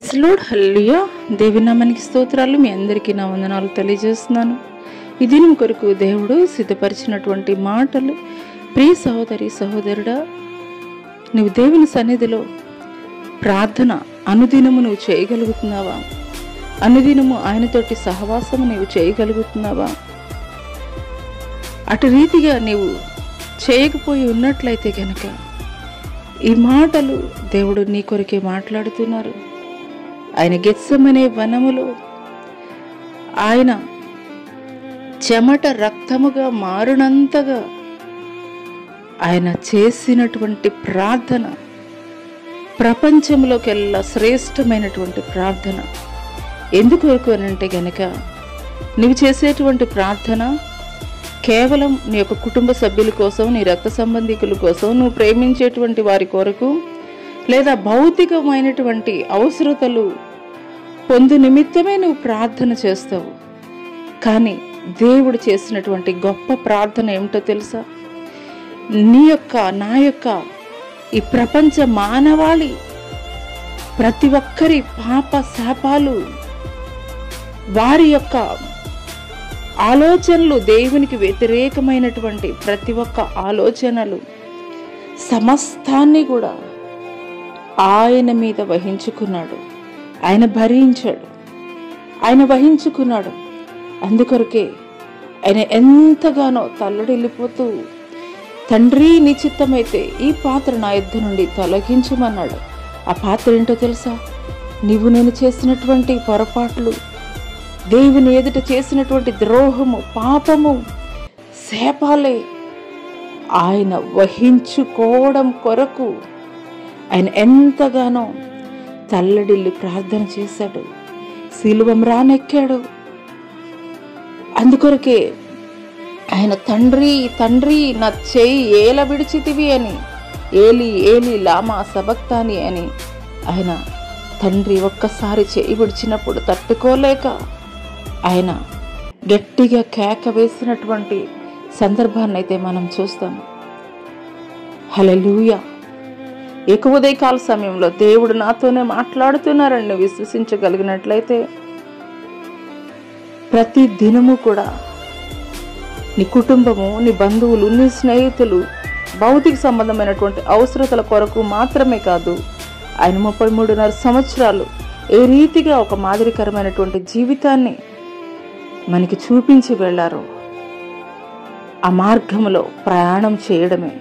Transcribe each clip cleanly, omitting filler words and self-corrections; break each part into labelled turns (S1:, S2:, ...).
S1: Praise lord, హల్లెలూయా. దేవుని నామానికి స్తోత్రాలు. మీ అందరికీ నా వందనాలు తెలియజేస్తున్నాను. ఈ దినం కొరకు దేవుడు సిద్ధపరిచినటువంటి మాటలు. ప్రియ సహోదరి సహోదరుడా, నువ్వు దేవుని సన్నిధిలో ప్రార్థన అనుదినము నువ్వు చేయగలుగుతున్నావా? అనుదినము ఆయనతోటి సహవాసము నీవు చేయగలుగుతున్నావా? అటు రీతిగా నీవు చేయకపోయి ఉన్నట్లయితే కనుక ఈ మాటలు దేవుడు నీ కొరకే మాట్లాడుతున్నారు. ఆయన గెత్సెమనే వనములో ఆయన చెమట రక్తముగా మారునంతగా ఆయన చేసినటువంటి ప్రార్థన ప్రపంచంలోకెల్లా శ్రేష్టమైనటువంటి ప్రార్థన. ఎందుకొరకు అనంటే గనక నువ్వు చేసేటువంటి ప్రార్థన కేవలం నీ యొక్క కుటుంబ సభ్యుల కోసం, నీ రక్త సంబంధికుల కోసం, నువ్వు ప్రేమించేటువంటి వారి కొరకు, లేదా భౌతికమైనటువంటి అవసరతలు పొందు నిమిత్తమే నువ్వు ప్రార్థన చేస్తావు. కానీ దేవుడు చేసినటువంటి గొప్ప ప్రార్థన ఏమిటో తెలుసా? నీ యొక్క, నా యొక్క, ఈ ప్రపంచ మానవాళి ప్రతి ఒక్కరి పాప శాపాలు, వారి యొక్క ఆలోచనలు, దేవునికి వ్యతిరేకమైనటువంటి ప్రతి ఒక్క ఆలోచనలు సమస్తాన్ని కూడా ఆయన మీద వహించుకున్నాడు. ఆయన భరించాడు, ఆయన వహించుకున్నాడు. అందుకొరకే ఆయన ఎంతగానో తల్లడిల్లిపోతూ, తండ్రి నీ చిత్తమైతే ఈ పాత్ర నా యొద్ద నుండి తొలగించమన్నాడు. ఆ పాత్ర ఏంటో తెలుసా? నీవు నేను చేసినటువంటి పొరపాట్లు, దేవుని ఎదుట చేసినటువంటి ద్రోహము, పాపము, శాపాలే ఆయన వహించుకోవడం కొరకు ఆయన ఎంతగానో తల్లడిల్లి ప్రార్థన చేశాడు. శిలువ మ్రానెక్కాడు. అందుకొరకే ఆయన తండ్రి తండ్రి నా చేయి ఏల విడిచితివి అని, ఏలి ఏలి లామా సబక్తాని అని ఆయన తండ్రి ఒక్కసారి చేయి విడిచినప్పుడు తట్టుకోలేక ఆయన గట్టిగా కేక వేసినటువంటి సందర్భాన్ని అయితే మనం చూస్తాము. హల్లెలూయా. ఉదయకాల సమయంలో దేవుడు నాతోనే మాట్లాడుతున్నారని విశ్వసించగలిగినట్లయితే ప్రతి దినము కూడా నీ కుటుంబము, నీ బంధువులు, నీ స్నేహితులు భౌతిక సంబంధమైనటువంటి అవసరతల కొరకు మాత్రమే కాదు, ఆయన 33.5 సంవత్సరాలు ఏ రీతిగా ఒక మాదిరికరమైనటువంటి జీవితాన్ని మనకి చూపించి వెళ్ళారు. ఆ మార్గంలో ప్రయాణం చేయడమే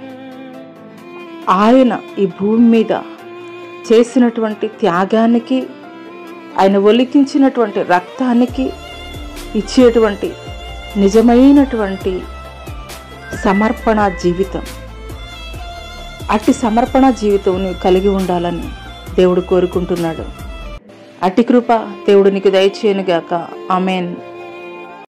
S1: ఆయన ఈ భూమి మీద చేసినటువంటి త్యాగానికి, ఆయన ఒలికించినటువంటి రక్తానికి ఇచ్చేటువంటి నిజమైనటువంటి సమర్పణ జీవితం. అట్టి సమర్పణ జీవితం నువ్వు కలిగి ఉండాలని దేవుడు కోరుకుంటున్నాడు. అట్టి కృప దేవుడు నీకు దయచేయనుగాక. ఆమేన్.